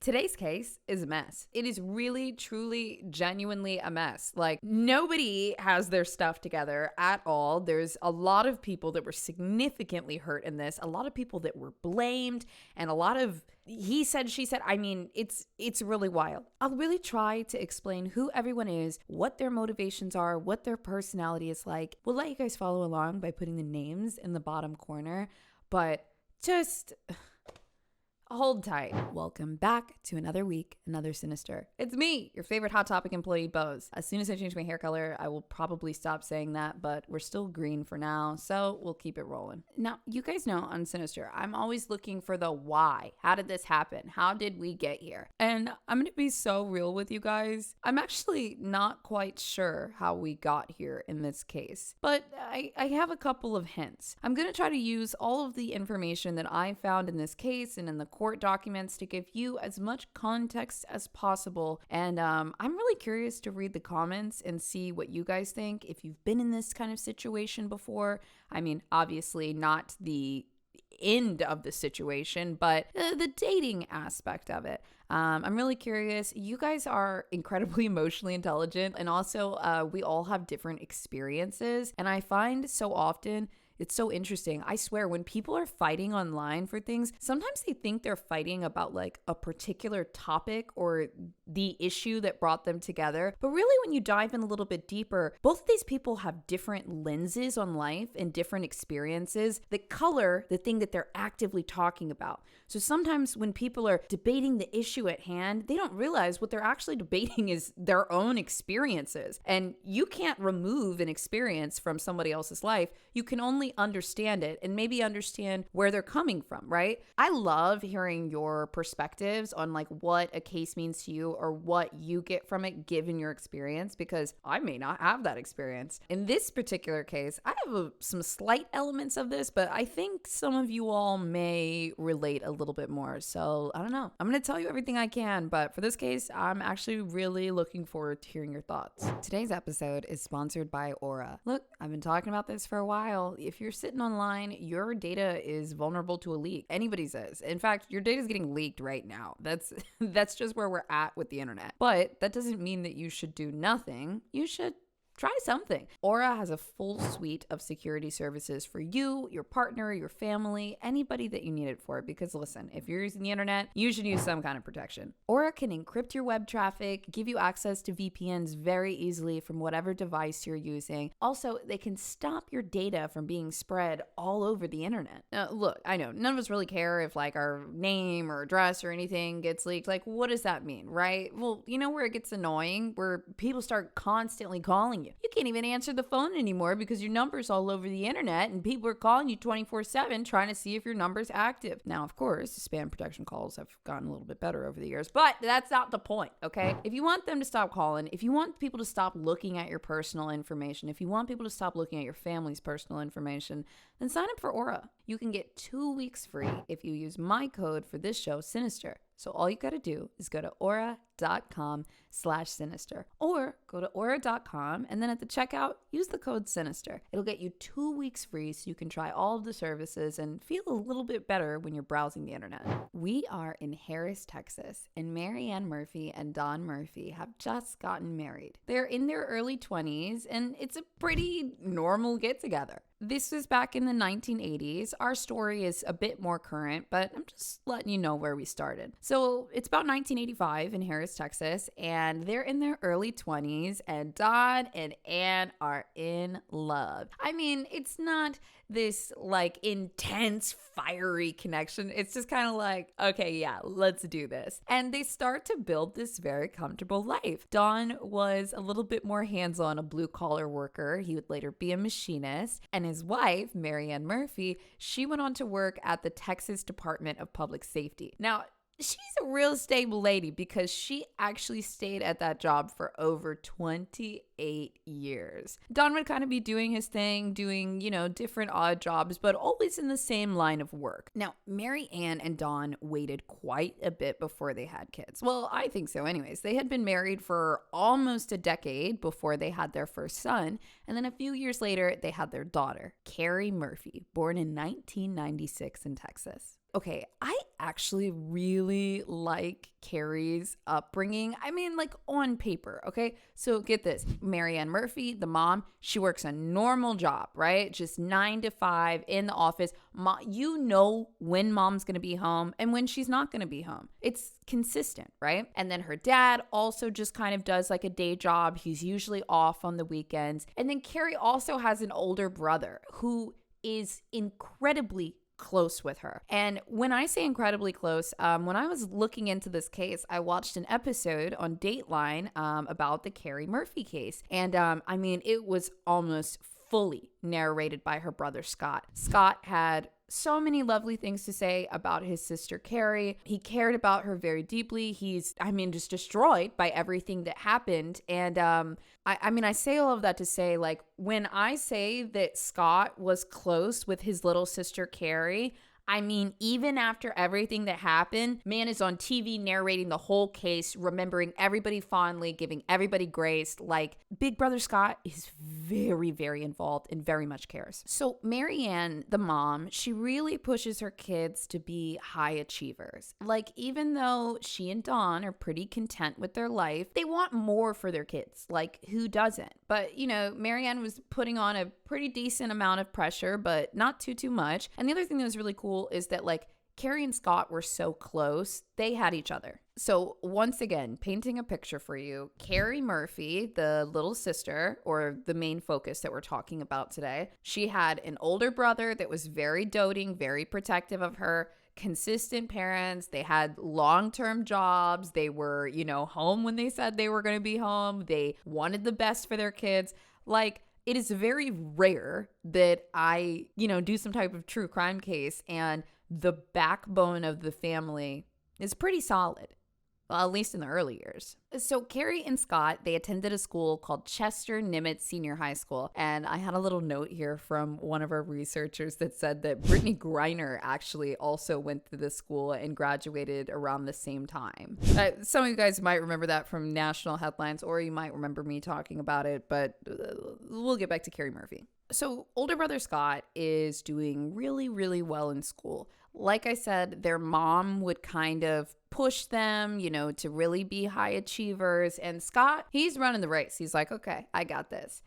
Today's case is a mess. It is really, truly, genuinely a mess. Like, nobody has their stuff together at all. There's a lot of people that were significantly hurt in this, a lot of people that were blamed, and a lot of he said, she said. I mean, it's really wild. I'll really try to explain who everyone is, what their motivations are, what their personality is like. We'll let you guys follow along by putting the names in the bottom corner, but just hold tight. Welcome back to another week, another Sinister. It's me, your favorite Hot Topic employee, BOZE. As soon as I change my hair color, I will probably stop saying that, but we're still green for now, so we'll keep it rolling. Now, you guys know on Sinister, I'm always looking for the why. How did this happen? How did we get here? And I'm gonna be so real with you guys. I'm actually not quite sure how we got here in this case, but I have a couple of hints. I'm gonna try to use all of the information that I found in this case and in the court documents to give you as much context as possible. And I'm really curious to read the comments and see what you guys think. If you've been in this kind of situation before, I mean, obviously not the end of the situation, but the dating aspect of it. I'm really curious. You guys are incredibly emotionally intelligent, and also we all have different experiences. And I find so often it's so interesting. I swear, when people are fighting online for things, sometimes they think they're fighting about like a particular topic or the issue that brought them together. But really, when you dive in a little bit deeper, both of these people have different lenses on life and different experiences that color the thing that they're actively talking about. So sometimes when people are debating the issue at hand, they don't realize what they're actually debating is their own experiences. And you can't remove an experience from somebody else's life. You can only understand it and maybe understand where they're coming from, right? I love hearing your perspectives on like what a case means to you or what you get from it given your experience, because I may not have that experience. In this particular case, I have some slight elements of this, but I think some of you all may relate a little bit more. So I don't know. I'm going to tell you everything I can, but for this case, I'm actually really looking forward to hearing your thoughts. Today's episode is sponsored by Aura. Look, I've been talking about this for a while. If you're sitting online, your data is vulnerable to a leak. Anybody's is. In fact, your data is getting leaked right now. That's just where we're at with the internet. But that doesn't mean that you should do nothing. You should try something. Aura has a full suite of security services for you, your partner, your family, anybody that you need it for. Because listen, if you're using the internet, you should use some kind of protection. Aura can encrypt your web traffic, give you access to VPNs very easily from whatever device you're using. Also, they can stop your data from being spread all over the internet. Now, look, I know none of us really care if like our name or address or anything gets leaked. Like, what does that mean, right? Well, you know where it gets annoying? Where people start constantly calling you. You can't even answer the phone anymore because your number's all over the internet and people are calling you 24/7 trying to see if your number's active. Now, of course, spam protection calls have gotten a little bit better over the years, but that's not the point, okay? If you want them to stop calling, if you want people to stop looking at your personal information, if you want people to stop looking at your family's personal information, then sign up for Aura. You can get 2 weeks free if you use my code for this show, Sinister. So all you got to do is go to aura.com/sinister or go to aura.com and then at the checkout, use the code Sinister. It'll get you 2 weeks free so you can try all of the services and feel a little bit better when you're browsing the internet. We are in Harris, Texas, and Mary Ann Murphy and Don Murphy have just gotten married. They're in their early 20s and it's a pretty normal get-together. This was back in the 1980s. Our story is a bit more current, but I'm just letting you know where we started. So it's about 1985 in Harris, Texas, and they're in their early 20s, and Don and Ann are in love. I mean, it's not this like intense, fiery connection. It's just kind of like, okay, yeah, let's do this. And they start to build this very comfortable life. Don was a little bit more hands-on, a blue-collar worker. He would later be a machinist. And his wife, Mary Ann Murphy, she went on to work at the Texas Department of Public Safety. Now, she's a real stable lady because she actually stayed at that job for over 28 years. Don would kind of be doing his thing, doing, different odd jobs, but always in the same line of work. Now, Mary Ann and Don waited quite a bit before they had kids. Well, I think so anyways. They had been married for almost a decade before they had their first son, and then a few years later, they had their daughter, Keri Murphy, born in 1996 in Texas. Okay, I actually really like Carrie's upbringing. I mean, like on paper, okay? So get this. Marianne Murphy, the mom, she works a normal job, right? Just 9 to 5 in the office. You know when mom's gonna be home and when she's not gonna be home. It's consistent, right? And then her dad also just kind of does like a day job. He's usually off on the weekends. And then Carrie also has an older brother who is incredibly close with her. And when I say incredibly close, when I was looking into this case, I watched an episode on Dateline about the Carrie Murphy case. And I mean, it was almost fully narrated by her brother, Scott. Scott had so many lovely things to say about his sister, Carrie. He cared about her very deeply. He's, I mean, just destroyed by everything that happened. And I mean, I say all of that to say, like, when I say that Scott was close with his little sister, Carrie, I mean, even after everything that happened, man is on TV narrating the whole case, remembering everybody fondly, giving everybody grace. Like, Big Brother Scott is very, very involved and very much cares. So Marianne, the mom, she really pushes her kids to be high achievers. Like, even though she and Dawn are pretty content with their life, they want more for their kids. Like, who doesn't? But, you know, Marianne was putting on a pretty decent amount of pressure, but not too much. And the other thing that was really cool is that, like, Carrie and Scott were so close, they had each other. So once again, painting a picture for you, Carrie Murphy, the little sister, or the main focus that we're talking about today, she had an older brother that was very doting, very protective of her, consistent parents. They had long-term jobs. They were, you know, home when they said they were going to be home. They wanted the best for their kids. Like, it is very rare that I, you know, do some type of true crime case and the backbone of the family is pretty solid. Well, at least in the early years. So Carrie and Scott, they attended a school called Chester Nimitz Senior High School. And I had a little note here from one of our researchers that said that Brittany Griner actually also went to this school and graduated around the same time. Some of you guys might remember that from national headlines, or you might remember me talking about it, but we'll get back to Carrie Murphy. So older brother Scott is doing really, really well in school. Like I said, their mom would kind of push them, you know, to really be high achievers. And Scott, he's running the race. He's like, okay, I got this.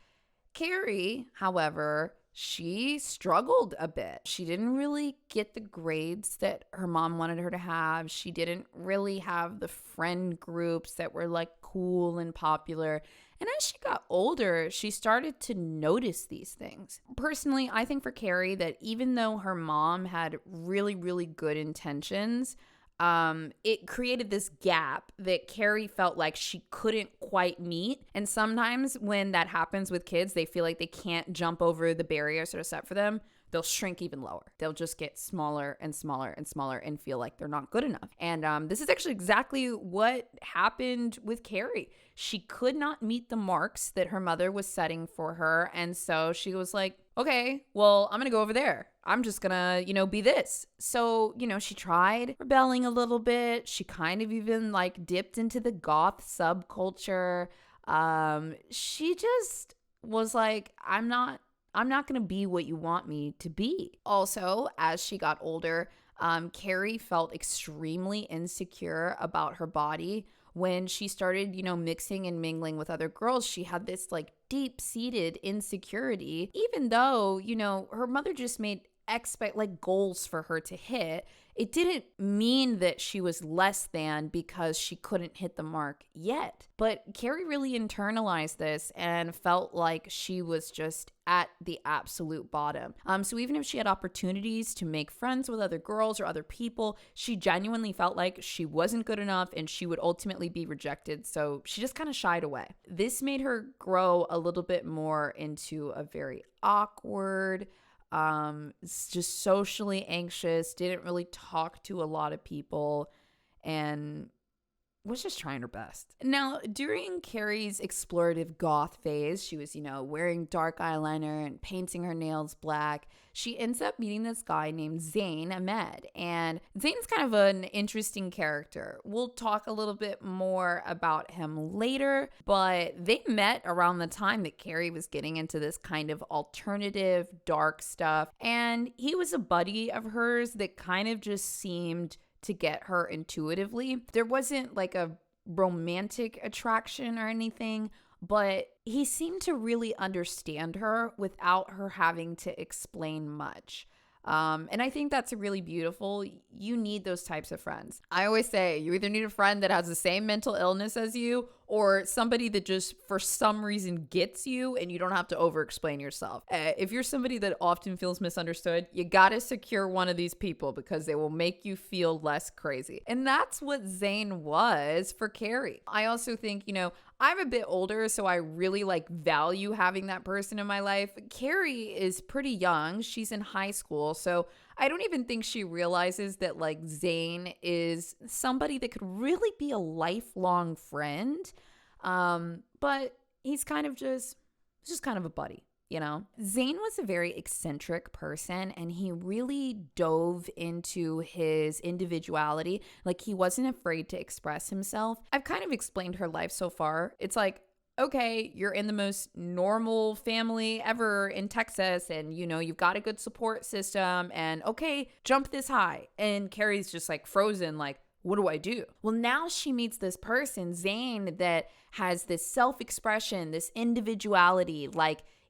Carrie, however, she struggled a bit. She didn't really get the grades that her mom wanted her to have. She didn't really have the friend groups that were like cool and popular. And as she got older, she started to notice these things. Personally, I think for Carrie that even though her mom had really, really good intentions, it created this gap that Carrie felt like she couldn't quite meet. And sometimes when that happens with kids, they feel like they can't jump over the barriers that are set for them. They'll shrink even lower. They'll just get smaller and smaller and smaller and feel like they're not good enough. And this is actually exactly what happened with Carrie. She could not meet the marks that her mother was setting for her. And so she was like, okay, well, I'm going to go over there. I'm just going to, you know, be this. So, you know, she tried rebelling a little bit. She kind of even like dipped into the goth subculture. She just was like, I'm not going to be what you want me to be. Also, as she got older, Carrie felt extremely insecure about her body. When she started, you know, mixing and mingling with other girls, she had this like deep-seated insecurity, even though, you know, her mother just made goals for her to hit. It didn't mean that she was less than because she couldn't hit the mark yet. But Carrie really internalized this and felt like she was just at the absolute bottom. So even if she had opportunities to make friends with other girls or other people, she genuinely felt like she wasn't good enough and she would ultimately be rejected. So she just kind of shied away. This made her grow a little bit more into a very awkward, just socially anxious, didn't really talk to a lot of people. And was just trying her best. Now, during Carrie's explorative goth phase, she was, wearing dark eyeliner and painting her nails black. She ends up meeting this guy named Zayn Ahmed. And Zayn's kind of an interesting character. We'll talk a little bit more about him later, but they met around the time that Carrie was getting into this kind of alternative, dark stuff. And he was a buddy of hers that kind of just seemed to get her intuitively. There wasn't like a romantic attraction or anything, but he seemed to really understand her without her having to explain much. And I think that's really beautiful. You need those types of friends. I always say you either need a friend that has the same mental illness as you, or somebody that just for some reason gets you and you don't have to over explain yourself. If you're somebody that often feels misunderstood, you gotta secure one of these people because they will make you feel less crazy. And that's what Zayn was for Keri. I also think, I'm a bit older, so I really value having that person in my life. Keri is pretty young. She's in high school, so I don't even think she realizes that Zayn is somebody that could really be a lifelong friend. But he's kind of just kind of a buddy. Zayn was a very eccentric person, and he really dove into his individuality. He wasn't afraid to express himself. I've kind of explained her life so far. It's okay, you're in the most normal family ever in Texas, and you've got a good support system, and okay, jump this high. And Carrie's just frozen, what do I do? Well, now she meets this person, Zayn, that has this self-expression, this individuality.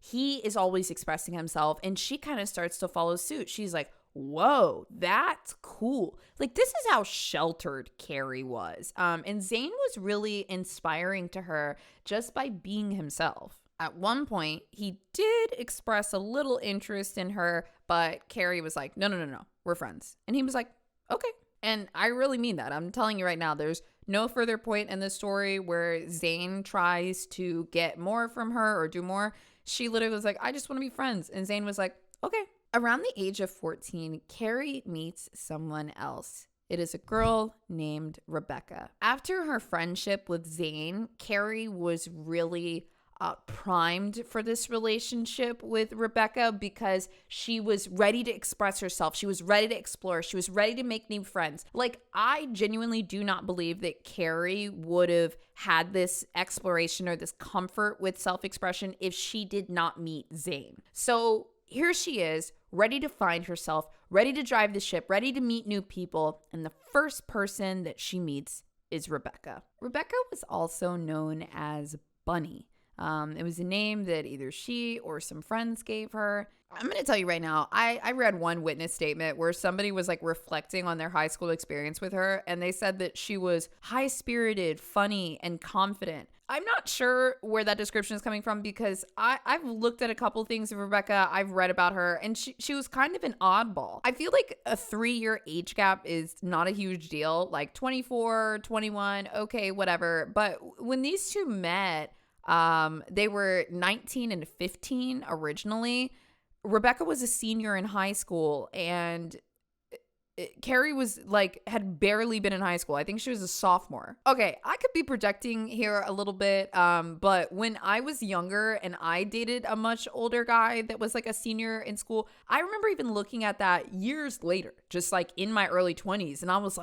He is always expressing himself, and she kind of starts to follow suit. She's like, whoa, that's cool. This is how sheltered Keri was. And Zayn was really inspiring to her just by being himself. At one point, he did express a little interest in her, but Keri was like, no, we're friends. And he was like, okay. And I really mean that. I'm telling you right now, there's no further point in the story where Zayn tries to get more from her or do more. She literally was like, I just want to be friends. And Zayn was like, okay. Around the age of 14, Keri meets someone else. It is a girl named Rebecca. After her friendship with Zayn, Keri was really primed for this relationship with Rebecca because she was ready to express herself. She was ready to explore. She was ready to make new friends. I genuinely do not believe that Keri would have had this exploration or this comfort with self-expression if she did not meet Zayn. So here she is, ready to find herself, ready to drive the ship, ready to meet new people. And the first person that she meets is Rebecca. Rebecca was also known as Bunny. It was a name that either she or some friends gave her. I'm going to tell you right now, I read one witness statement where somebody was reflecting on their high school experience with her, and they said that she was high-spirited, funny, and confident. I'm not sure where that description is coming from because I've looked at a couple things of Rebecca. I've read about her, and she was kind of an oddball. I feel like a 3-year age gap is not a huge deal, 24, 21, okay, whatever. But when these two met, they were 19 and 15 originally. Rebecca was a senior in high school, and Keri was had barely been in high school. I think she was a sophomore. Okay, I could be projecting here a little bit, but when I was younger and I dated a much older guy that was a senior in school, I remember even looking at that years later, just in my early 20s. And I was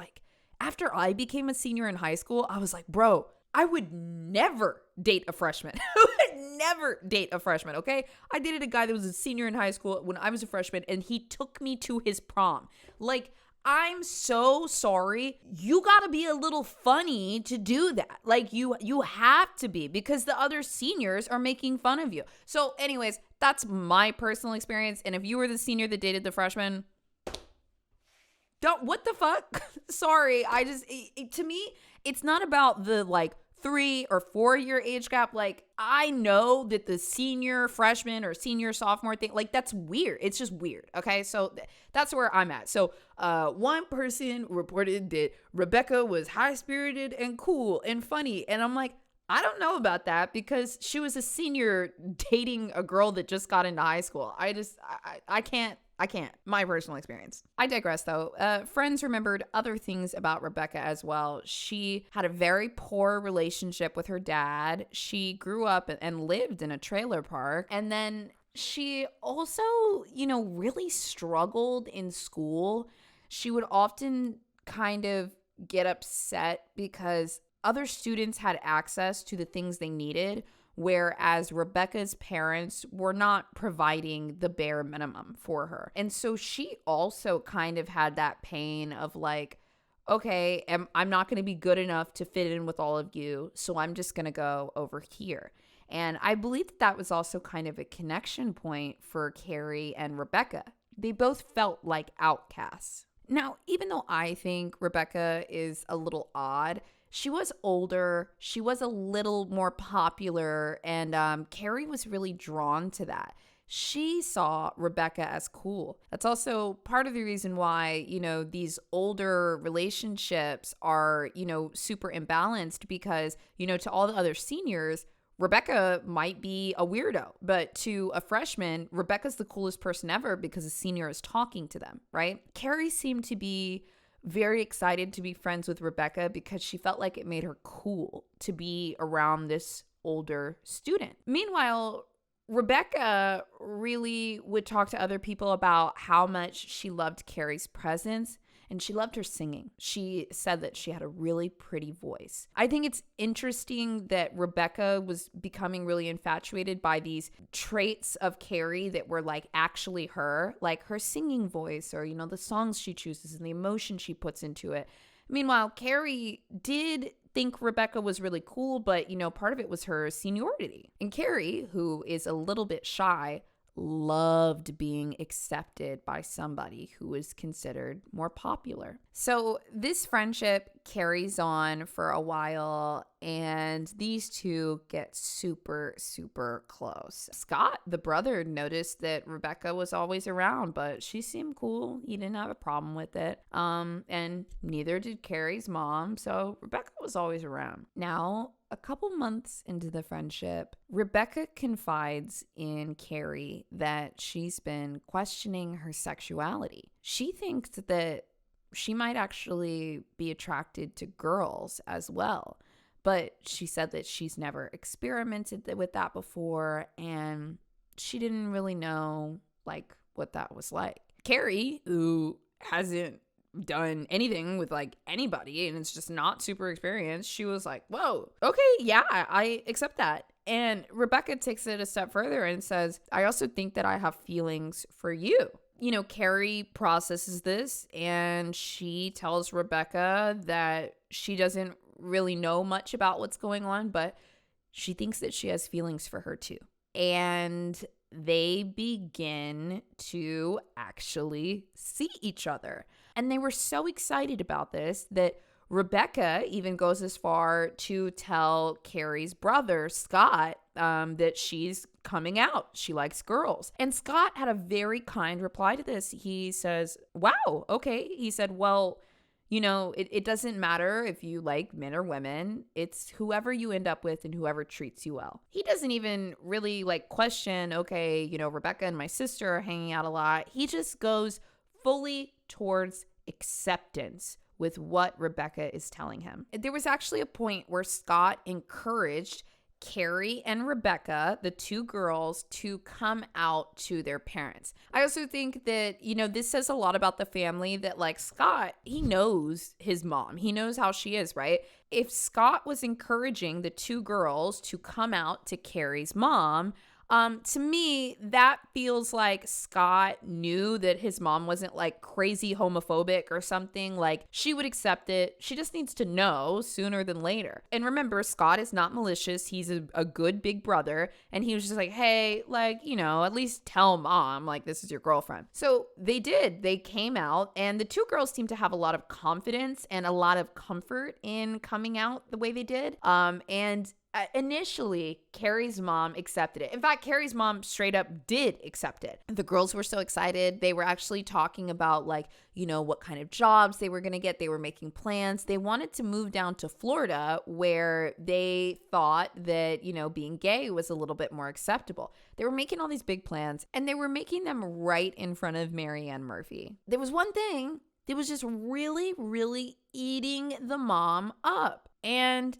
after I became a senior in high school, I was bro, I would never date a freshman. I would never date a freshman, okay? I dated a guy that was a senior in high school when I was a freshman, and he took me to his prom. I'm so sorry. You gotta be a little funny to do that. You have to be, because the other seniors are making fun of you. So anyways, that's my personal experience. And if you were the senior that dated the freshman, what the fuck? Sorry. To me, it's not about the 3 or 4 year age gap. I know that the senior freshman or senior sophomore thing, that's weird. It's just weird. Okay. So that's where I'm at. So one person reported that Rebecca was high spirited and cool and funny. And I'm I don't know about that because she was a senior dating a girl that just got into high school. I can't I can't. My personal experience. I digress, though. Friends remembered other things about Rebecca as well. She had a very poor relationship with her dad. She grew up and lived in a trailer park. And then she also, really struggled in school. She would often kind of get upset because other students had access to the things they needed, whereas Rebecca's parents were not providing the bare minimum for her. And so she also kind of had that pain of like, okay, I'm not going to be good enough to fit in with all of you, so I'm just going to go over here. And I believe that was also kind of a connection point for Keri and Rebecca. They both felt like outcasts. Now, even though I think Rebecca is a little odd, she was older, she was a little more popular, and Keri was really drawn to that. She saw Rebecca as cool. That's also part of the reason why, these older relationships are, super imbalanced because, to all the other seniors, Rebecca might be a weirdo, but to a freshman, Rebecca's the coolest person ever because a senior is talking to them, right? Keri seemed to be very excited to be friends with Rebecca because she felt like it made her cool to be around this older student. Meanwhile, Rebecca really would talk to other people about how much she loved Keri's presence, and she loved her singing. She said that she had a really pretty voice. I think it's interesting that Rebecca was becoming really infatuated by these traits of Keri that were like actually her, like her singing voice or, the songs she chooses and the emotion she puts into it. Meanwhile, Keri did think Rebecca was really cool, but, part of it was her seniority. And Keri, who is a little bit shy, loved being accepted by somebody who was considered more popular. So this friendship carries on for a while, and these two get super, super close. Scott, the brother, noticed that Rebecca was always around, but she seemed cool. He didn't have a problem with it. And neither did Keri's mom, so Rebecca was always around. Now, a couple months into the friendship, Rebecca confides in Keri that she's been questioning her sexuality. She thinks that she might actually be attracted to girls as well, but she said that she's never experimented with that before, and she didn't really know like what that was like. Keri, who hasn't done anything with like anybody and it's just not super experienced, she was like, whoa, okay, yeah, I accept that. And Rebecca takes it a step further and says, I also think that I have feelings for you. Keri processes this and she tells Rebecca that she doesn't really know much about what's going on, but she thinks that she has feelings for her too. And they begin to actually see each other. And they were so excited about this that Rebecca even goes as far to tell Keri's brother, Scott, that she's coming out. She likes girls. And Scott had a very kind reply to this. He says, wow, okay. He said, well, it doesn't matter if you like men or women. It's whoever you end up with and whoever treats you well. He doesn't even really like question, okay, Rebecca and my sister are hanging out a lot. He just goes fully towards acceptance with what Rebecca is telling him. There was actually a point where Scott encouraged Keri and Rebecca, the two girls, to come out to their parents. I also think that, this says a lot about the family that like Scott, he knows his mom. He knows how she is, right? If Scott was encouraging the two girls to come out to Keri's mom, to me, that feels like Scott knew that his mom wasn't like crazy homophobic or something. Like she would accept it. She just needs to know sooner than later. And remember, Scott is not malicious. He's a good big brother. And he was just like, hey, like, at least tell mom, like, this is your girlfriend. So they did. They came out, and the two girls seemed to have a lot of confidence and a lot of comfort in coming out the way they did. And Initially, Carrie's mom accepted it. In fact, Carrie's mom straight up did accept it. The girls were so excited. They were actually talking about, like, you know, what kind of jobs they were going to get. They were making plans. They wanted to move down to Florida, where they thought that, you know, being gay was a little bit more acceptable. They were making all these big plans, and they were making them right in front of Mary Ann Murphy. There was one thing that was just really, really eating the mom up. And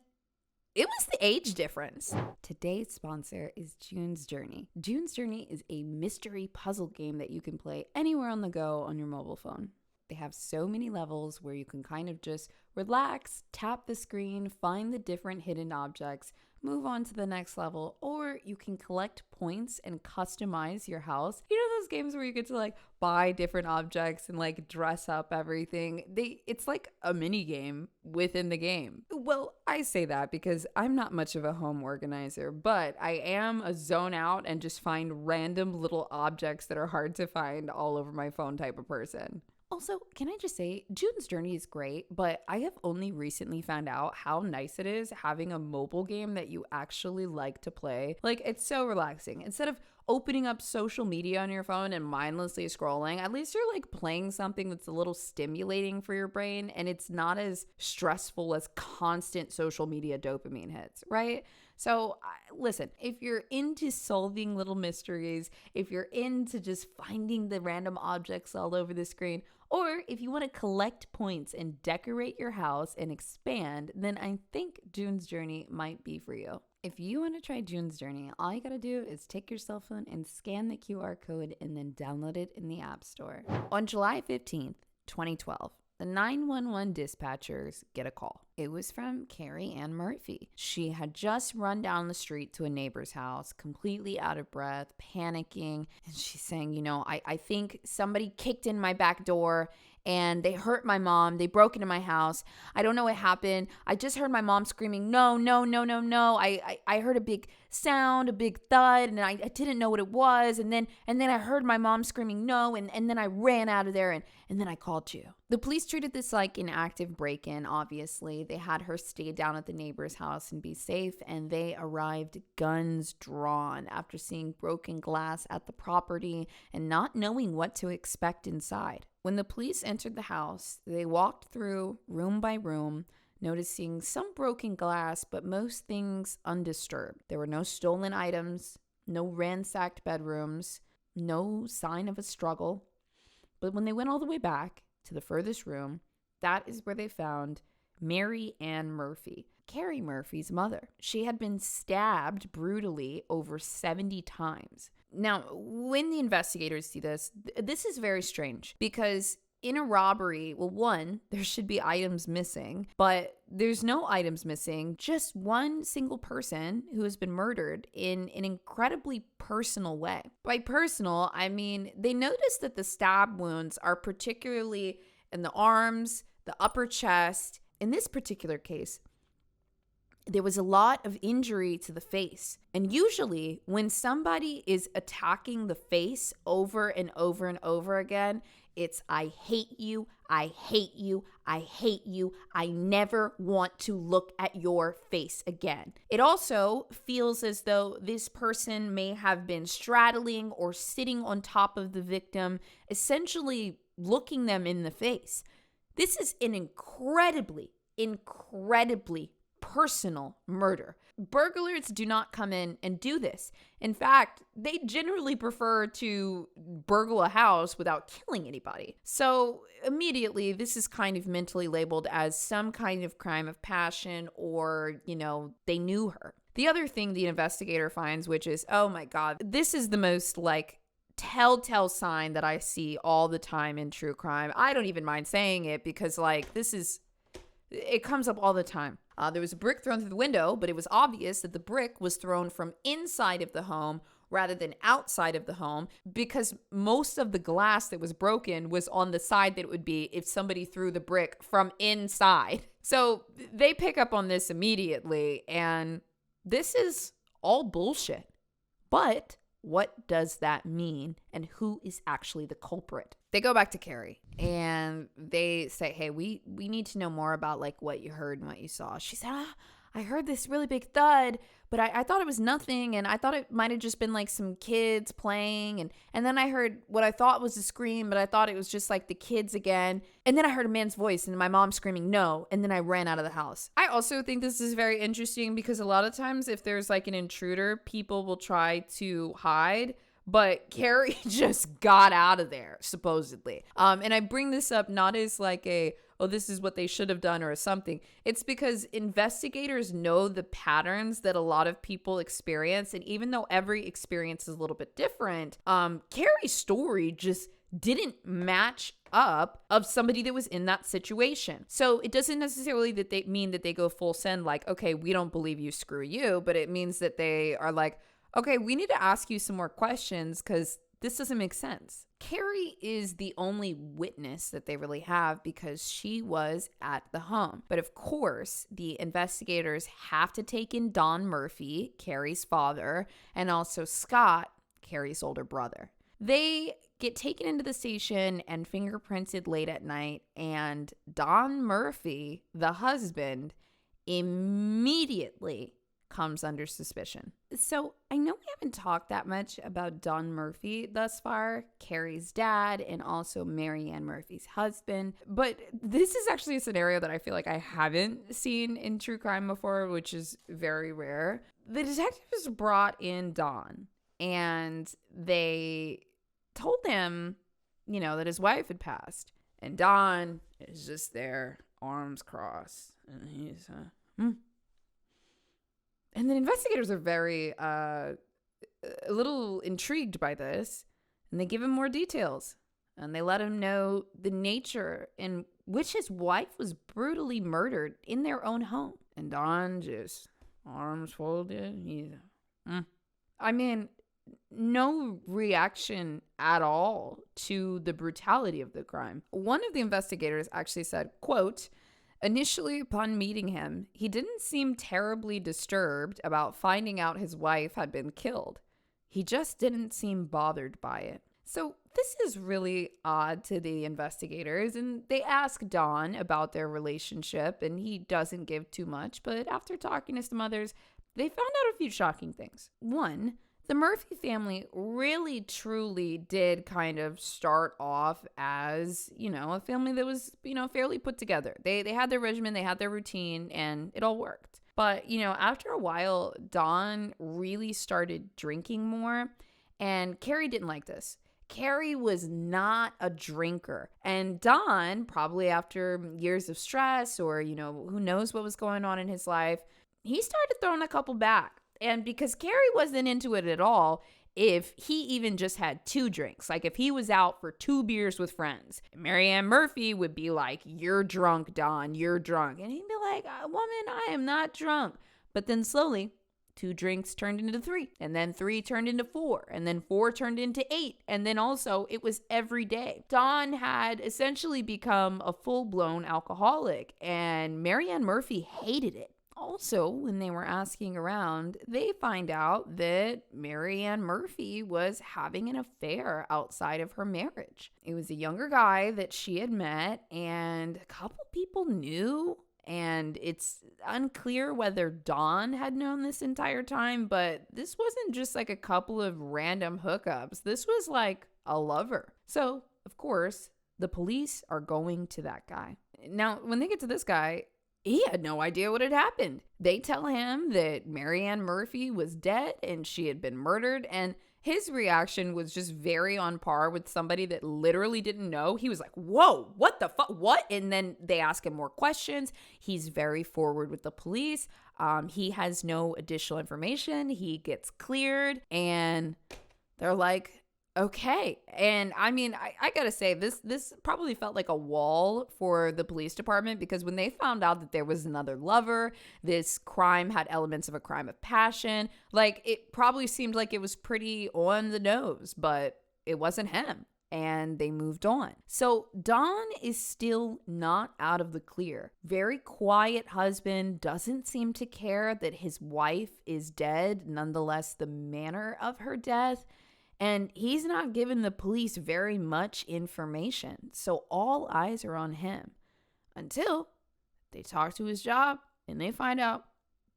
it was the age difference. Today's sponsor is June's Journey. June's Journey is a mystery puzzle game that you can play anywhere on the go on your mobile phone. They have so many levels where you can kind of just relax, tap the screen, find the different hidden objects, move on to the next level, or you can collect points and customize your house. You know those games where you get to like buy different objects and like dress up everything? It's like a mini game within the game. Well, I say that because I'm not much of a home organizer, but I am a zone out and just find random little objects that are hard to find all over my phone type of person. Also, can I just say, June's Journey is great, but I have only recently found out how nice it is having a mobile game that you actually like to play. Like, it's so relaxing. Instead of opening up social media on your phone and mindlessly scrolling, at least you're like playing something that's a little stimulating for your brain, and it's not as stressful as constant social media dopamine hits, right? So listen, if you're into solving little mysteries, if you're into just finding the random objects all over the screen, or if you want to collect points and decorate your house and expand, then I think June's Journey might be for you. If you want to try June's Journey, all you got to do is take your cell phone and scan the QR code and then download it in the App Store. On July 15th, 2012, the 911 dispatchers get a call. It was from Keri Ann Murphy. She had just run down the street to a neighbor's house, completely out of breath, panicking. And she's saying, you know, I think somebody kicked in my back door and they hurt my mom. They broke into my house. I don't know what happened. I just heard my mom screaming, no, no, no, no, no. I heard a big sound, a big thud, and I didn't know what it was. And then I heard my mom screaming no, and then I ran out of there, and then I called you. The police treated this like an active break-in, obviously. They had her stay down at the neighbor's house and be safe, and they arrived guns drawn after seeing broken glass at the property and not knowing what to expect inside. When the police entered the house, they walked through room by room, noticing some broken glass, but most things undisturbed. There were no stolen items, no ransacked bedrooms, no sign of a struggle. But when they went all the way back to the furthest room, that is where they found Mary Ann Murphy, Carrie Murphy's mother. She had been stabbed brutally over 70 times. Now, when the investigators see this, this is very strange because in a robbery, well, one, there should be items missing, but there's no items missing, just one single person who has been murdered in an incredibly personal way. By personal, I mean, they noticed that the stab wounds are particularly in the arms, the upper chest. In this particular case, there was a lot of injury to the face. And usually when somebody is attacking the face over and over and over again, it's I hate you, I hate you, I hate you, I never want to look at your face again. It also feels as though this person may have been straddling or sitting on top of the victim, essentially looking them in the face. This is an incredibly personal murder. Burglars do not come in and do this. In fact, they generally prefer to burgle a house without killing anybody. So immediately, this is kind of mentally labeled as some kind of crime of passion, or, you know, they knew her. The other thing the investigator finds, which is, oh my God, this is the most like telltale sign that I see all the time in true crime. I don't even mind saying it because like it comes up all the time. There was a brick thrown through the window, but it was obvious that the brick was thrown from inside of the home rather than outside of the home because most of the glass that was broken was on the side that it would be if somebody threw the brick from inside. So they pick up on this immediately, and this is all bullshit. But what does that mean, and who is actually the culprit? They go back to Carrie and they say, hey, we need to know more about like what you heard and what you saw. She said, I heard this really big thud, but I thought it was nothing. And I thought it might have just been like some kids playing. And then I heard what I thought was a scream, but I thought it was just like the kids again. And then I heard a man's voice and my mom screaming, no. And then I ran out of the house. I also think this is very interesting because a lot of times if there's like an intruder, people will try to hide. But Carrie just got out of there, supposedly. And I bring this up not as like oh, this is what they should have done or something. It's because investigators know the patterns that a lot of people experience. And even though every experience is a little bit different, Carrie's story just didn't match up of somebody that was in that situation. So it doesn't necessarily that they mean that they go full send like, okay, we don't believe you, screw you. But it means that they are like, okay, we need to ask you some more questions because this doesn't make sense. Keri is the only witness that they really have because she was at the home. But of course, the investigators have to take in Don Murphy, Keri's father, and also Scott, Keri's older brother. They get taken into the station and fingerprinted late at night, and Don Murphy, the husband, immediately comes under suspicion. So I know we haven't talked that much about Don Murphy thus far, Keri's dad, and also Mary Ann Murphy's husband. But this is actually a scenario that I feel like I haven't seen in true crime before, which is very rare. The detectives brought in Don and they told him, that his wife had passed. And Don is just there, arms crossed. And he's, And the investigators are very, a little intrigued by this, and they give him more details. And they let him know the nature in which his wife was brutally murdered in their own home. And Don just, arms folded, he's, I mean, no reaction at all to the brutality of the crime. One of the investigators actually said, quote, initially, upon meeting him, he didn't seem terribly disturbed about finding out his wife had been killed. He just didn't seem bothered by it. So this is really odd to the investigators, and they ask Don about their relationship, and he doesn't give too much, but after talking to some others, they found out a few shocking things. One, the Murphy family really, truly did kind of start off as, a family that was, fairly put together. They had their regimen, they had their routine, and it all worked. But, after a while, Don really started drinking more, and Keri didn't like this. Keri was not a drinker. And Don, probably after years of stress or, who knows what was going on in his life, he started throwing a couple back. And because Keri wasn't into it at all, if he even just had 2 drinks, like if he was out for 2 beers with friends, Mary Ann Murphy would be like, you're drunk, Don, you're drunk. And he'd be like, woman, I am not drunk. But then slowly, 2 drinks turned into 3, and then 3 turned into 4, and then 4 turned into 8. And then also it was every day. Don had essentially become a full-blown alcoholic, and Mary Ann Murphy hated it. Also, when they were asking around, they find out that Mary Ann Murphy was having an affair outside of her marriage. It was a younger guy that she had met, and a couple people knew, and it's unclear whether Don had known this entire time, but this wasn't just like a couple of random hookups. This was like a lover. So, of course, the police are going to that guy. Now, when they get to this guy, he had no idea what had happened. They tell him that Mary Ann Murphy was dead and she had been murdered, and his reaction was just very on par with somebody that literally didn't know. He was like, whoa, what the fuck? What? And then they ask him more questions. He's very forward with the police. He has no additional information. He gets cleared, and they're like, okay. And I mean, I gotta say, this probably felt like a wall for the police department, because when they found out that there was another lover, this crime had elements of a crime of passion, like it probably seemed like it was pretty on the nose, but it wasn't him. And they moved on. So Don is still not out of the clear. Very quiet husband, doesn't seem to care that his wife is dead, nonetheless the manner of her death. And he's not giving the police very much information. So all eyes are on him until they talk to his job and they find out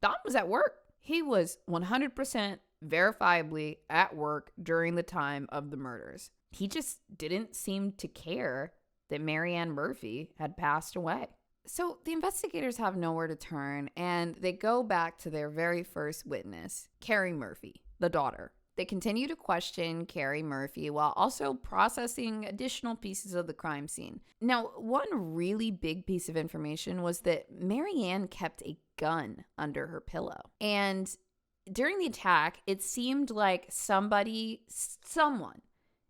Don was at work. He was 100% verifiably at work during the time of the murders. He just didn't seem to care that Marianne Murphy had passed away. So the investigators have nowhere to turn, and they go back to their very first witness, Keri Murphy, the daughter. They continue to question Keri Murphy while also processing additional pieces of the crime scene. Now, one really big piece of information was that Marianne kept a gun under her pillow. And during the attack, it seemed like someone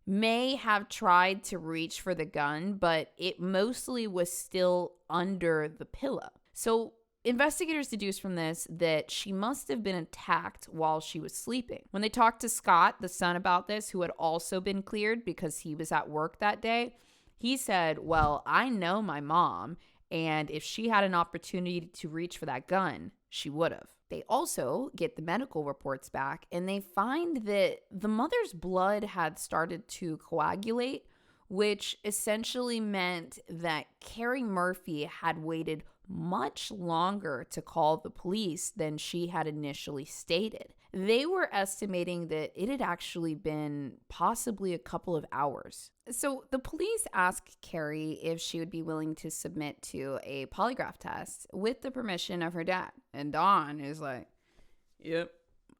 may have tried to reach for the gun, but it mostly was still under the pillow. So investigators deduced from this that she must have been attacked while she was sleeping. When they talked to Scott, the son, about this, who had also been cleared because he was at work that day, he said, well, I know my mom, and if she had an opportunity to reach for that gun, she would have. They also get the medical reports back, and they find that the mother's blood had started to coagulate, which essentially meant that Keri Murphy had waited much longer to call the police than she had initially stated. They were estimating that it had actually been possibly a couple of hours. So the police asked Keri if she would be willing to submit to a polygraph test with the permission of her dad. And Don is like, yep,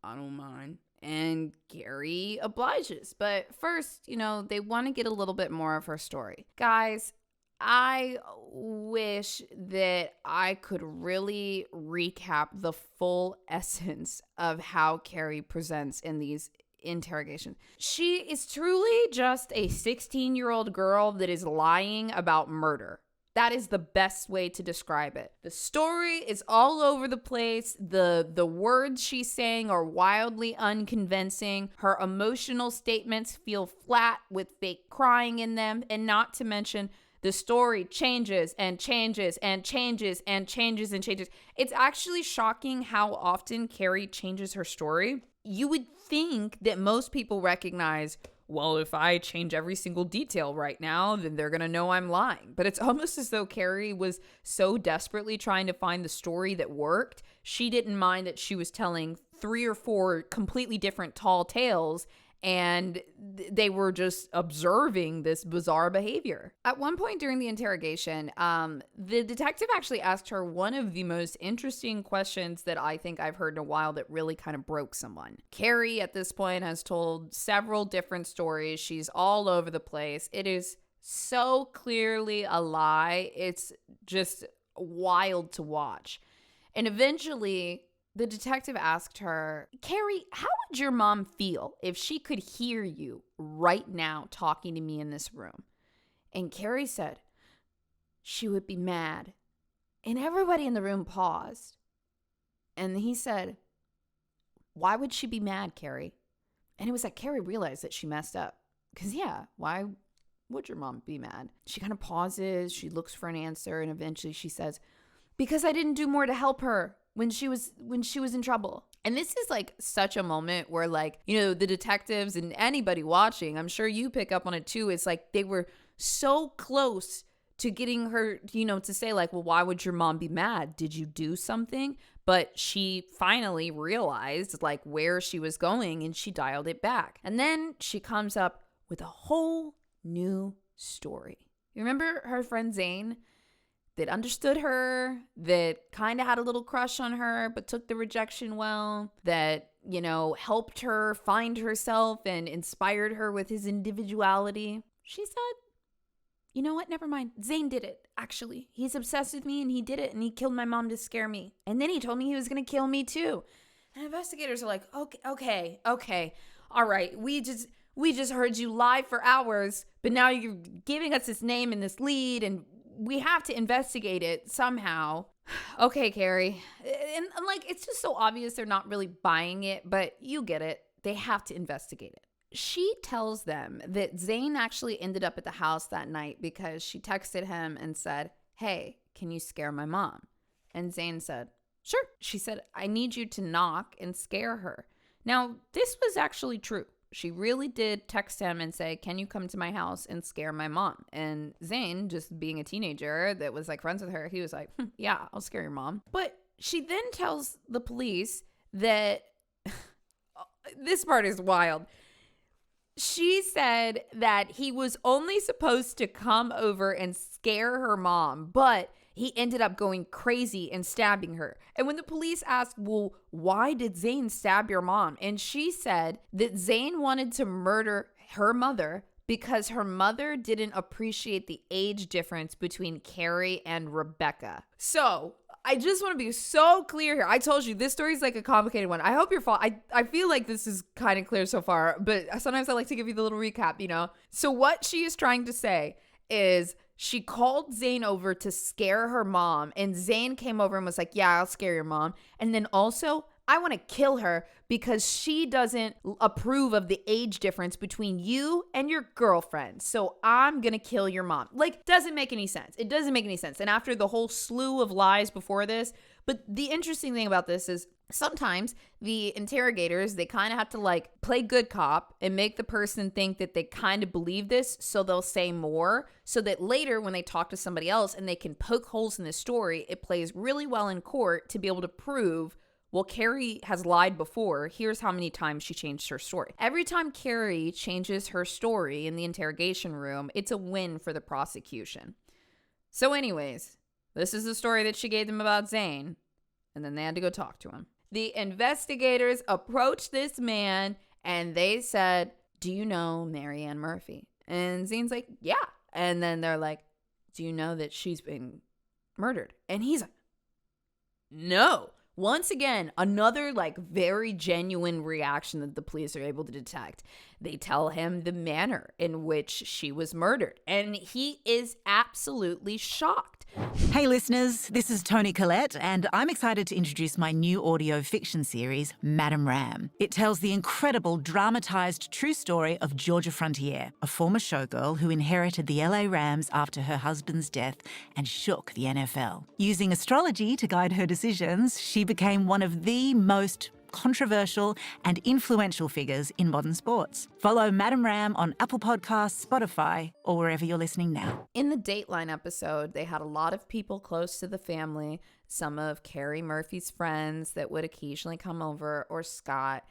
I don't mind. And Keri obliges. But first, they want to get a little bit more of her story. Guys, I wish that I could really recap the full essence of how Keri presents in these interrogations. She is truly just a 16-year-old girl that is lying about murder. That is the best way to describe it. The story is all over the place. The words she's saying are wildly unconvincing. Her emotional statements feel flat with fake crying in them, and not to mention the story changes and changes and changes and changes and changes. It's actually shocking how often Keri changes her story. You would think that most people recognize, well, if I change every single detail right now, then they're going to know I'm lying. But it's almost as though Keri was so desperately trying to find the story that worked, she didn't mind that she was telling 3 or 4 completely different tall tales, and they were just observing this bizarre behavior. At one point during the interrogation, the detective actually asked her one of the most interesting questions that I think I've heard in a while that really kind of broke someone. Keri, at this point, has told several different stories. She's all over the place. It is so clearly a lie. It's just wild to watch. And eventually, the detective asked her, Keri, how would your mom feel if she could hear you right now talking to me in this room? And Keri said, she would be mad. And everybody in the room paused. And he said, why would she be mad, Keri? And it was like Keri realized that she messed up. Because, why would your mom be mad? She kind of pauses. She looks for an answer. And eventually she says, because I didn't do more to help her when she was in trouble. And this is like such a moment where, like, the detectives and anybody watching, I'm sure you pick up on it too. It's like they were so close to getting her, to say like, well, why would your mom be mad? Did you do something? But she finally realized like where she was going, and she dialed it back. And then she comes up with a whole new story. You remember her friend Zayn? That understood her, that kind of had a little crush on her, but took the rejection well, that, helped her find herself and inspired her with his individuality. She said, you know what? Never mind. Zayn did it, actually. He's obsessed with me, and he did it, and he killed my mom to scare me. And then he told me he was going to kill me too. And investigators are like, okay. All right. We just heard you lie for hours, but now you're giving us this name and this lead, and we have to investigate it somehow. Okay, Keri. And like, it's just so obvious they're not really buying it, but you get it. They have to investigate it. She tells them that Zayn actually ended up at the house that night because she texted him and said, hey, can you scare my mom? And Zayn said, sure. She said, I need you to knock and scare her. Now, this was actually true. She really did text him and say, can you come to my house and scare my mom? And Zayn, just being a teenager that was like friends with her, he was like, yeah, I'll scare your mom. But she then tells the police that this part is wild. She said that he was only supposed to come over and scare her mom, but he ended up going crazy and stabbing her. And when the police asked, well, why did Zayn stab your mom? And she said that Zayn wanted to murder her mother because her mother didn't appreciate the age difference between Keri and Rebecca. So I just want to be so clear here. I told you this story is like a complicated one. I hope you're I feel like this is kind of clear so far, but sometimes I like to give you the little recap, you know? So what she is trying to say is she called Zayn over to scare her mom, and Zayn came over and was like, yeah, I'll scare your mom. And then also, I want to kill her because she doesn't approve of the age difference between you and your girlfriend. So I'm going to kill your mom. Like, doesn't make any sense. It doesn't make any sense. And after the whole slew of lies before this, but the interesting thing about this is sometimes the interrogators, they kind of have to like play good cop and make the person think that they kind of believe this. So they'll say more so that later when they talk to somebody else and they can poke holes in the story, it plays really well in court to be able to prove, well, Keri has lied before. Here's how many times she changed her story. Every time Keri changes her story in the interrogation room, it's a win for the prosecution. So anyways, this is the story that she gave them about Zayn, and then they had to go talk to him. The investigators approached this man, and they said, do you know Marianne Murphy? And Zayn's like, yeah. And then they're like, do you know that she's been murdered? And he's like, no. Once again, another like very genuine reaction that the police are able to detect. They tell him the manner in which she was murdered, and he is absolutely shocked. Hey listeners, this is Toni Collette, and I'm excited to introduce my new audio fiction series, Madame Ram. It tells the incredible dramatised true story of Georgia Frontier, a former showgirl who inherited the LA Rams after her husband's death and shook the NFL. Using astrology to guide her decisions, she became one of the most controversial and influential figures in modern sports. Follow Madame Ram on Apple Podcasts, Spotify, or wherever you're listening now. In the Dateline episode, they had a lot of people close to the family, some of Keri Murphy's friends that would occasionally come over, or Scott.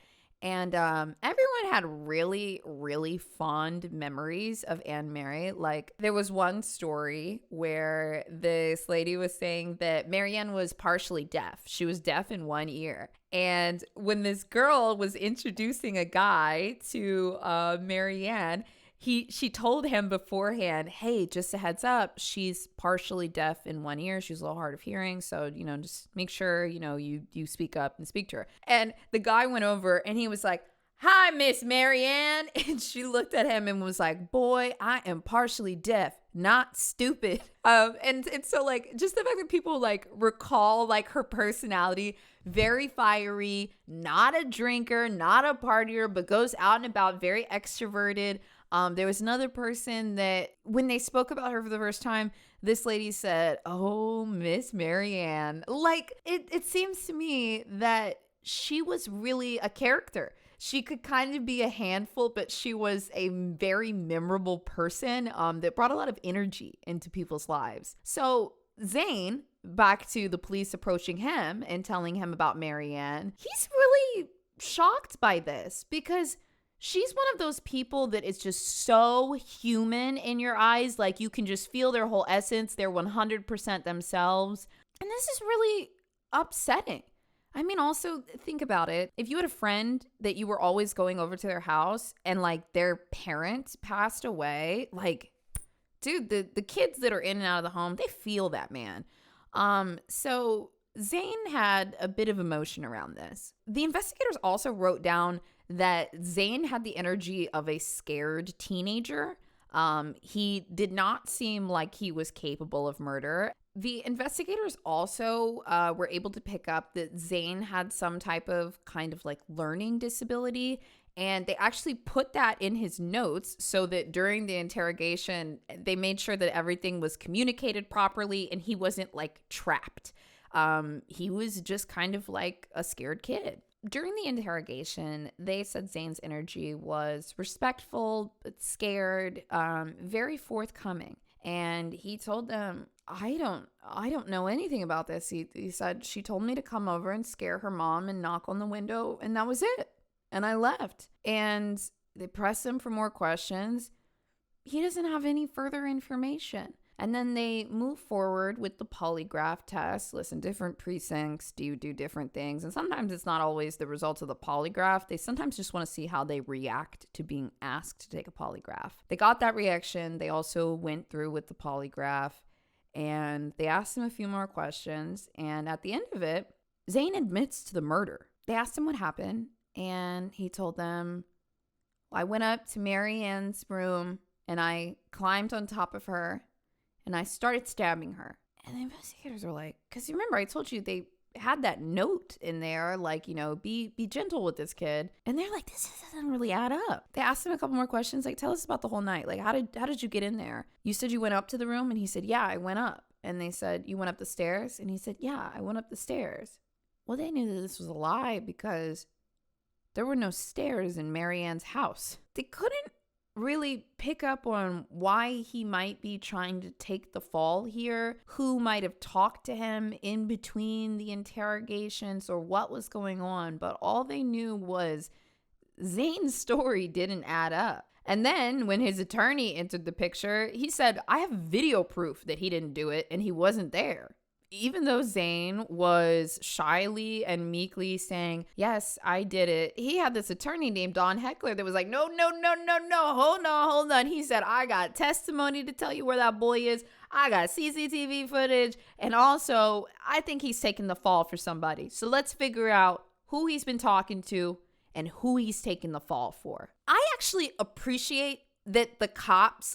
And everyone had really, really fond memories of Anne Mary. Like, there was one story where this lady was saying that Marianne was partially deaf. She was deaf in one ear. And when this girl was introducing a guy to Marianne, she told him beforehand, hey, just a heads up, she's partially deaf in one ear. She's a little hard of hearing. So, just make sure, you speak up and speak to her. And the guy went over and he was like, hi, Miss Marianne. And she looked at him and was like, boy, I am partially deaf, not stupid. And so like just the fact that people like recall like her personality, very fiery, not a drinker, not a partier, but goes out and about, very extroverted. There was another person that when they spoke about her for the first time, this lady said, oh, Miss Marianne. Like, it seems to me that she was really a character. She could kind of be a handful, but she was a very memorable person that brought a lot of energy into people's lives. So Zayn, back to the police approaching him and telling him about Marianne, he's really shocked by this because she's one of those people that is just so human in your eyes. Like, you can just feel their whole essence. They're 100% themselves. And this is really upsetting. I mean, also think about it. If you had a friend that you were always going over to their house and like their parents passed away, like, dude, the kids that are in and out of the home, they feel that, man. So Zayn had a bit of emotion around this. The investigators also wrote down that Zayn had the energy of a scared teenager. He did not seem like he was capable of murder. The investigators also were able to pick up that Zayn had some type of kind of like learning disability, and they actually put that in his notes so that during the interrogation, they made sure that everything was communicated properly and he wasn't like trapped. He was just kind of like a scared kid. During the interrogation, they said Zayn's energy was respectful, but scared, very forthcoming. And he told them, I don't know anything about this. He said, she told me to come over and scare her mom and knock on the window, and that was it. And I left. And they pressed him for more questions. He doesn't have any further information. And then they move forward with the polygraph test. Listen, different precincts do different things. And sometimes it's not always the results of the polygraph. They sometimes just want to see how they react to being asked to take a polygraph. They got that reaction. They also went through with the polygraph. And they asked him a few more questions. And at the end of it, Zayn admits to the murder. They asked him what happened. And he told them, I went up to Mary Ann's room and I climbed on top of her. And I started stabbing her. And the investigators were like, because you remember I told you they had that note in there, like, be gentle with this kid. And they're like, this doesn't really add up. They asked him a couple more questions, like, tell us about the whole night. Like, how did you get in there? You said you went up to the room, and he said, yeah, I went up. And they said, you went up the stairs? And he said, yeah, I went up the stairs. Well, they knew that this was a lie because there were no stairs in Mary Ann's house. They couldn't really pick up on why he might be trying to take the fall here, who might have talked to him in between the interrogations or what was going on. But all they knew was Zayn's story didn't add up. And then when his attorney entered the picture, he said, I have video proof that he didn't do it and he wasn't there. Even though Zayn was shyly and meekly saying, yes, I did it, he had this attorney named Don Heckler that was like, no, hold on. He said, I got testimony to tell you where that boy is. I got CCTV footage. And also, I think he's taking the fall for somebody. So let's figure out who he's been talking to and who he's taking the fall for. I actually appreciate that the cops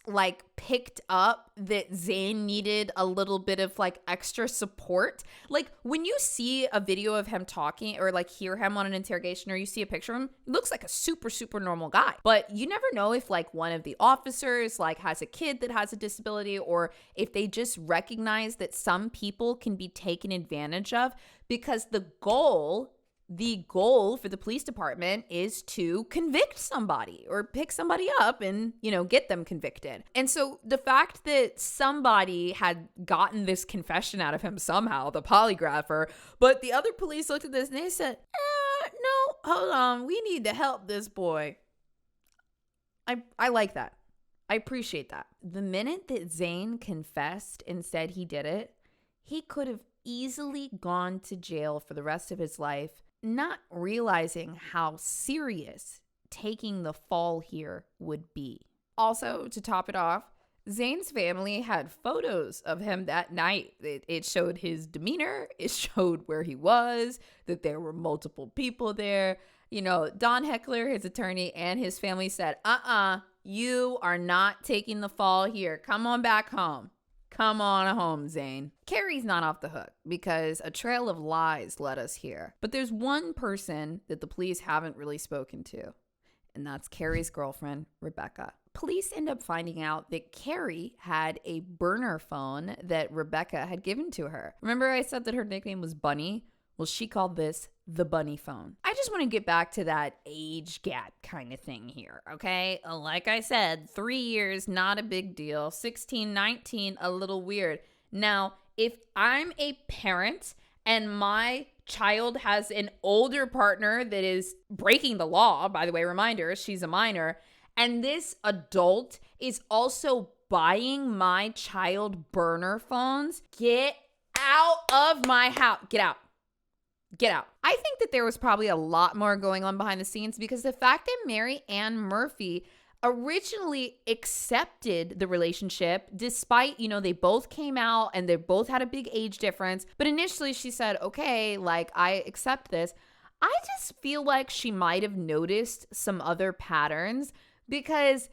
picked up that Zayn needed a little bit of extra support. Like when you see a video of him talking or hear him on an interrogation or you see a picture of him, he looks like a super, super normal guy. But you never know if one of the officers has a kid that has a disability or if they just recognize that some people can be taken advantage of because the goal for the police department is to convict somebody or pick somebody up and, get them convicted. And so the fact that somebody had gotten this confession out of him somehow, the polygrapher, but the other police looked at this and they said, no, hold on, we need to help this boy. I like that. I appreciate that. The minute that Zayn confessed and said he did it, he could have easily gone to jail for the rest of his life, not realizing how serious taking the fall here would be. Also, to top it off, Zayn's family had photos of him that night. It showed his demeanor. It showed where he was, that there were multiple people there. Don Heckler, his attorney, and his family said, you are not taking the fall here. Come on back home. Come on home, Zayn. Kerry's not off the hook because a trail of lies led us here. But there's one person that the police haven't really spoken to, and that's Kerry's girlfriend, Rebecca. Police end up finding out that Keri had a burner phone that Rebecca had given to her. Remember I said that her nickname was Bunny? Well, she called this the Bunny phone. I just want to get back to that age gap kind of thing here, okay? Like I said, 3 years, not a big deal. 16, 19, a little weird. Now, if I'm a parent and my child has an older partner that is breaking the law, by the way, reminder, she's a minor, and this adult is also buying my child burner phones, get out of my house. Get out. Get out. I think that there was probably a lot more going on behind the scenes because the fact that Mary Ann Murphy originally accepted the relationship despite, they both came out and they both had a big age difference. But initially she said, okay, I accept this. I just feel like she might have noticed some other patterns because,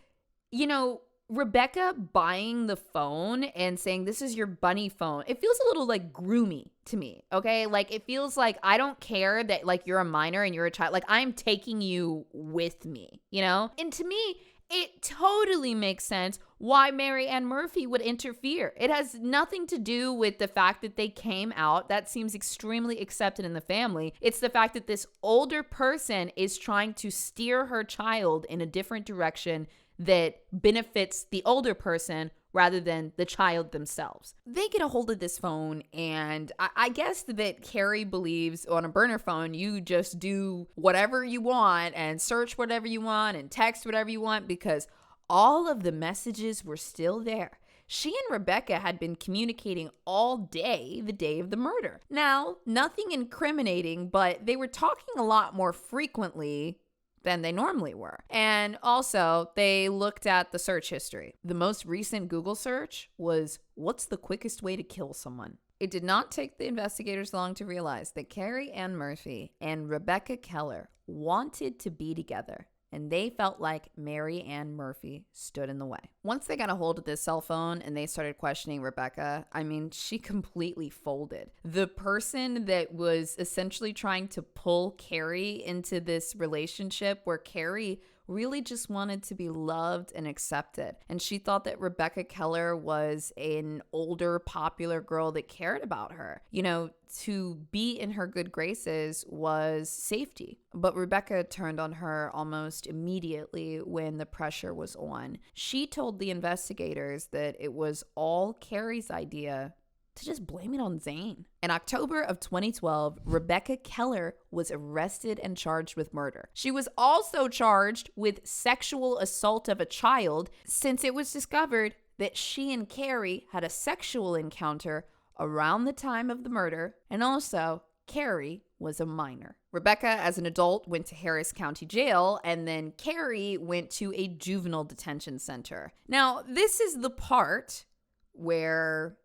Rebecca buying the phone and saying, this is your Bunny phone, it feels a little groomy to me, okay? It feels like I don't care that you're a minor and you're a child. I'm taking you with me, And to me, it totally makes sense why Mary Ann Murphy would interfere. It has nothing to do with the fact that they came out. That seems extremely accepted in the family. It's the fact that this older person is trying to steer her child in a different direction that benefits the older person rather than the child themselves. They get a hold of this phone, and I guess that Keri believes on a burner phone, you just do whatever you want and search whatever you want and text whatever you want because all of the messages were still there. She and Rebecca had been communicating all day the day of the murder. Now, nothing incriminating, but they were talking a lot more frequently than they normally were. And also, they looked at the search history. The most recent Google search was, what's the quickest way to kill someone? It did not take the investigators long to realize that Carrie Ann Murphy and Rebecca Keller wanted to be together, and they felt like Mary Ann Murphy stood in the way. Once they got a hold of this cell phone and they started questioning Rebecca, I mean, she completely folded. The person that was essentially trying to pull Carrie into this relationship where Carrie really just wanted to be loved and accepted. And she thought that Rebecca Keller was an older, popular girl that cared about her. You know, to be in her good graces was safety. But Rebecca turned on her almost immediately when the pressure was on. She told the investigators that it was all Carrie's idea to just blame it on Zayn. In October of 2012, Rebecca Keller was arrested and charged with murder. She was also charged with sexual assault of a child since it was discovered that she and Carrie had a sexual encounter around the time of the murder, and also Carrie was a minor. Rebecca, as an adult, went to Harris County Jail, and then Carrie went to a juvenile detention center. Now, this is the part where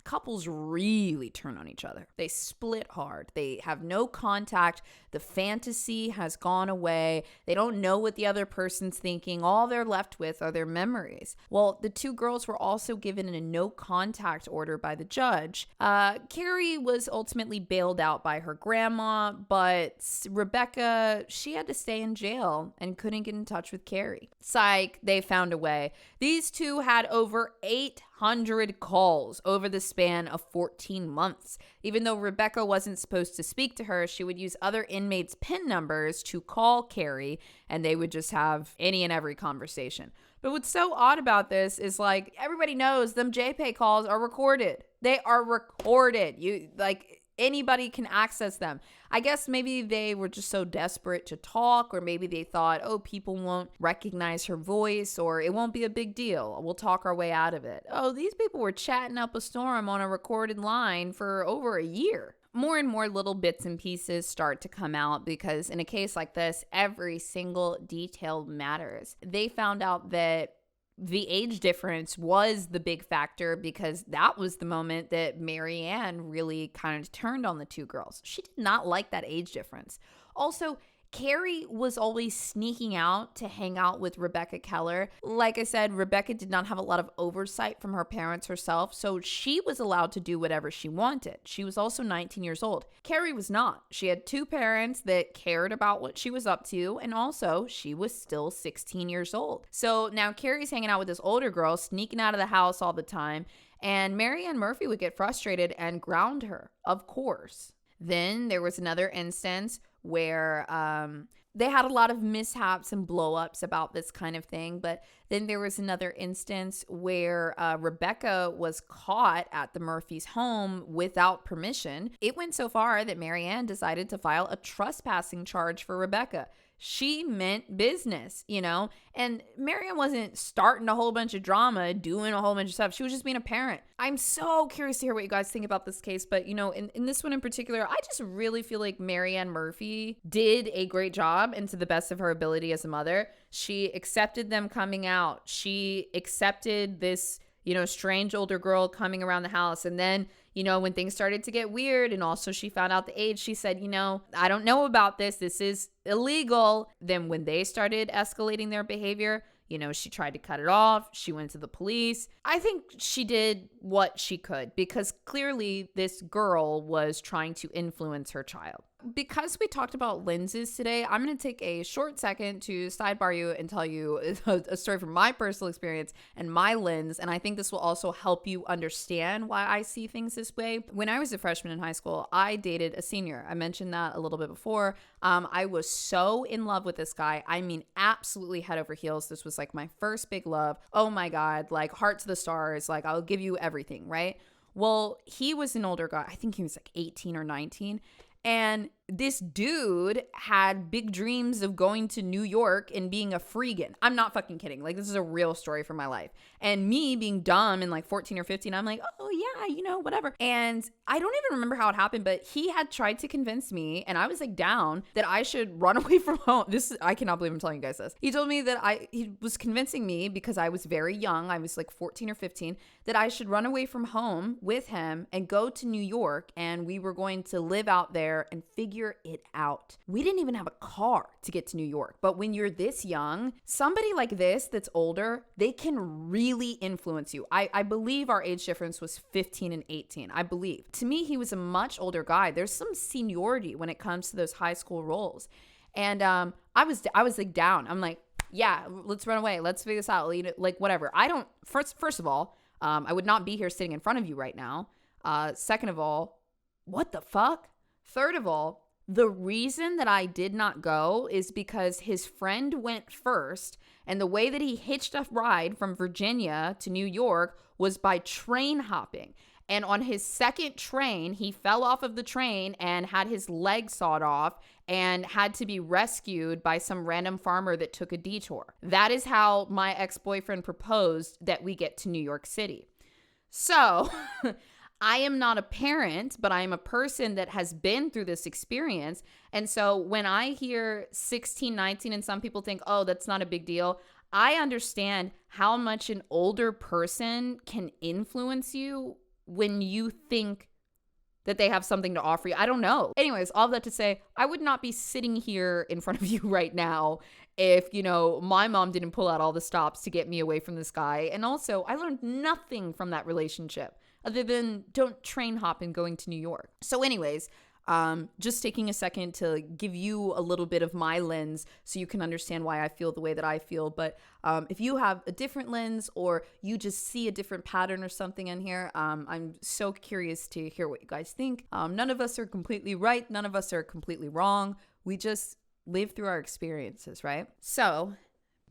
couples really turn on each other. They split hard. They have no contact. The fantasy has gone away. They don't know what the other person's thinking. All they're left with are their memories. Well, the two girls were also given a no contact order by the judge. Carrie was ultimately bailed out by her grandma, but Rebecca, she had to stay in jail and couldn't get in touch with Carrie. Psych, they found a way. These two had over 800 calls over the span of 14 months. Even though Rebecca wasn't supposed to speak to her, she would use other inmates' PIN numbers to call Carrie, and they would just have any and every conversation. But what's so odd about this is, like, everybody knows them JPay calls are recorded. They are recorded. Anybody can access them. I guess maybe they were just so desperate to talk, or maybe they thought, oh, people won't recognize her voice, or it won't be a big deal. We'll talk our way out of it. Oh, these people were chatting up a storm on a recorded line for over a year. More and more little bits and pieces start to come out because in a case like this, every single detail matters. They found out that the age difference was the big factor because that was the moment that Mary Ann really kind of turned on the two girls. She did not like that age difference. Also, Carrie was always sneaking out to hang out with Rebecca Keller. Like I said, Rebecca did not have a lot of oversight from her parents herself, so she was allowed to do whatever she wanted. She was also 19 years old. Carrie was not. She had two parents that cared about what she was up to, and also she was still 16 years old. So now Carrie's hanging out with this older girl, sneaking out of the house all the time, and Mary Ann Murphy would get frustrated and ground her, of course. Then there was another instance where they had a lot of mishaps and blow-ups about this kind of thing. But then there was another instance where Rebecca was caught at the Murphys' home without permission. It went so far that Mary Ann decided to file a trespassing charge for Rebecca. She meant business, you know, and Mary Ann wasn't starting a whole bunch of drama, doing a whole bunch of stuff. She was just being a parent. I'm so curious to hear what you guys think about this case. But, you know, in this one in particular, I just really feel like Mary Ann Murphy did a great job and to the best of her ability as a mother. She accepted them coming out. She accepted this, you know, strange older girl coming around the house. And then, you know, when things started to get weird and also she found out the age, she said, you know, I don't know about this. This is illegal. Then when they started escalating their behavior, you know, she tried to cut it off. She went to the police. I think she did what she could because clearly this girl was trying to influence her child. because we talked about lenses today, I'm going to take a short second to sidebar you and tell you a story from my personal experience and my lens. And I think this will also help you understand why I see things this way. When I was a freshman in high school, I dated a senior. I mentioned that a little bit before. I was so in love with this guy. I mean, absolutely head over heels. This was like my first big love. Oh my God, like heart to the stars. Like, I'll give you everything, right? Well, he was an older guy. I think he was like 18 or 19. And this dude had big dreams of going to New York and being a freegan. I'm not fucking kidding. Like, this is a real story from my life. And me being dumb and like 14 or 15, I'm like, oh yeah, whatever. And I don't even remember how it happened, but he had tried to convince me, and I was like down, that I should run away from home. I cannot believe I'm telling you guys this. He told me that he was convincing me, because I was very young, I was like 14 or 15, that I should run away from home with him and go to New York, and we were going to live out there and figure it out. We didn't even have a car to get to New York. But when you're this young, somebody like this that's older, they can really influence you. I believe our age difference was 15 and 18. I believe. To me, he was a much older guy. There's some seniority when it comes to those high school roles. And I was like down. I'm like, yeah, let's run away. Let's figure this out. Like, whatever. First of all, I would not be here sitting in front of you right now. Second of all, what the fuck? Third of all, the reason that I did not go is because his friend went first, and the way that he hitched a ride from Virginia to New York was by train hopping. And on his second train, he fell off of the train and had his leg sawed off and had to be rescued by some random farmer that took a detour. That is how my ex-boyfriend proposed that we get to New York City. So I am not a parent, but I am a person that has been through this experience. And so when I hear 16, 19, and some people think, oh, that's not a big deal, I understand how much an older person can influence you when you think that they have something to offer you. I don't know. Anyways, all of that to say, I would not be sitting here in front of you right now if, my mom didn't pull out all the stops to get me away from this guy. And also, I learned nothing from that relationship other than don't train hop and going to New York. So anyways, just taking a second to give you a little bit of my lens so you can understand why I feel the way that I feel. But if you have a different lens, or you just see a different pattern or something in here, I'm so curious to hear what you guys think. None of us are completely right. None of us are completely wrong. We just live through our experiences, right? So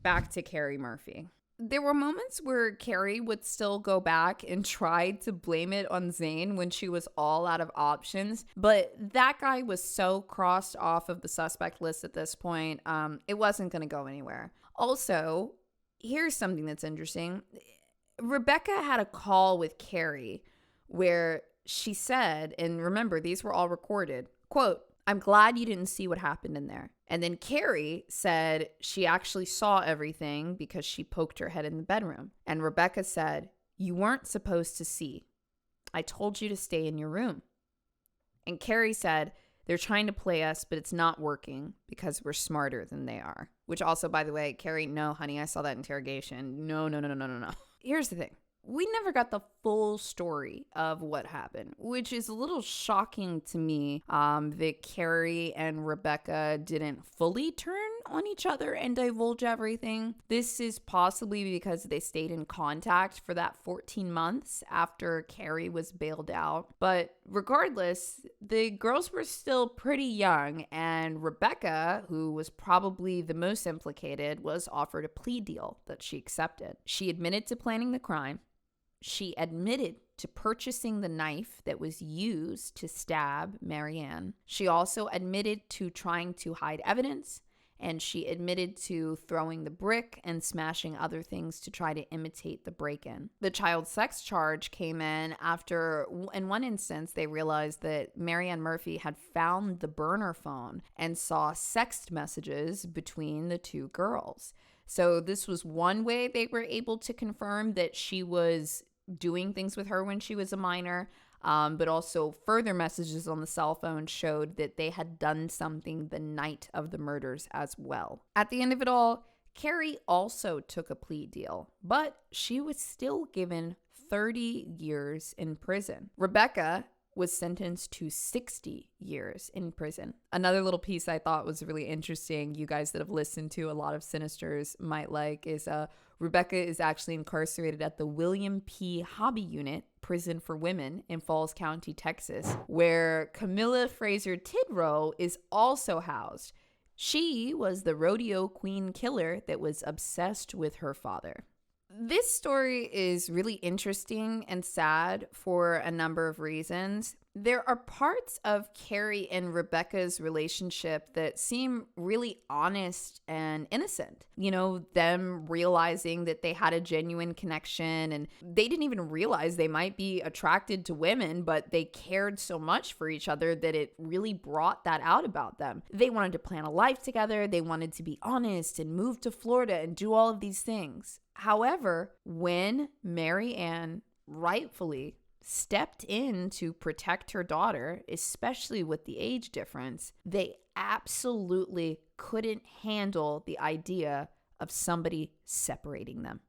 back to Keri Murphy. There were moments where Keri would still go back and try to blame it on Zayn when she was all out of options. But that guy was so crossed off of the suspect list at this point, it wasn't going to go anywhere. Also, here's something that's interesting. Rebecca had a call with Keri where she said, and remember, these were all recorded, quote, "I'm glad you didn't see what happened in there." And then Keri said she actually saw everything because she poked her head in the bedroom. And Rebecca said, "You weren't supposed to see. I told you to stay in your room." And Keri said, "They're trying to play us, but it's not working because we're smarter than they are." Which also, by the way, Keri, no, honey, I saw that interrogation. No. Here's the thing. We never got the full story of what happened, which is a little shocking to me that Keri and Rebecca didn't fully turn on each other and divulge everything. This is possibly because they stayed in contact for that 14 months after Keri was bailed out. But regardless, the girls were still pretty young, and Rebecca, who was probably the most implicated, was offered a plea deal that she accepted. She admitted to planning the crime. She admitted to purchasing the knife that was used to stab Marianne. She also admitted to trying to hide evidence, and she admitted to throwing the brick and smashing other things to try to imitate the break-in. The child sex charge came in after, in one instance, they realized that Marianne Murphy had found the burner phone and saw sext messages between the two girls. So this was one way they were able to confirm that she was doing things with her when she was a minor, but also further messages on the cell phone showed that they had done something the night of the murders as well. At the end of it all, Keri also took a plea deal, but she was still given 30 years in prison. Rebecca was sentenced to 60 years in prison. Another little piece I thought was really interesting, you guys that have listened to a lot of Sinisters might like, is Rebecca is actually incarcerated at the William P. Hobby Unit Prison for Women in Falls County, Texas, where Camilla Fraser Tidrow is also housed. She was the rodeo queen killer that was obsessed with her father. This story is really interesting and sad for a number of reasons. There are parts of Keri and Rebecca's relationship that seem really honest and innocent. You know, them realizing that they had a genuine connection and they didn't even realize they might be attracted to women, but they cared so much for each other that it really brought that out about them. They wanted to plan a life together. They wanted to be honest and move to Florida and do all of these things. However, when Mary Ann rightfully stepped in to protect her daughter, especially with the age difference, they absolutely couldn't handle the idea of somebody separating them.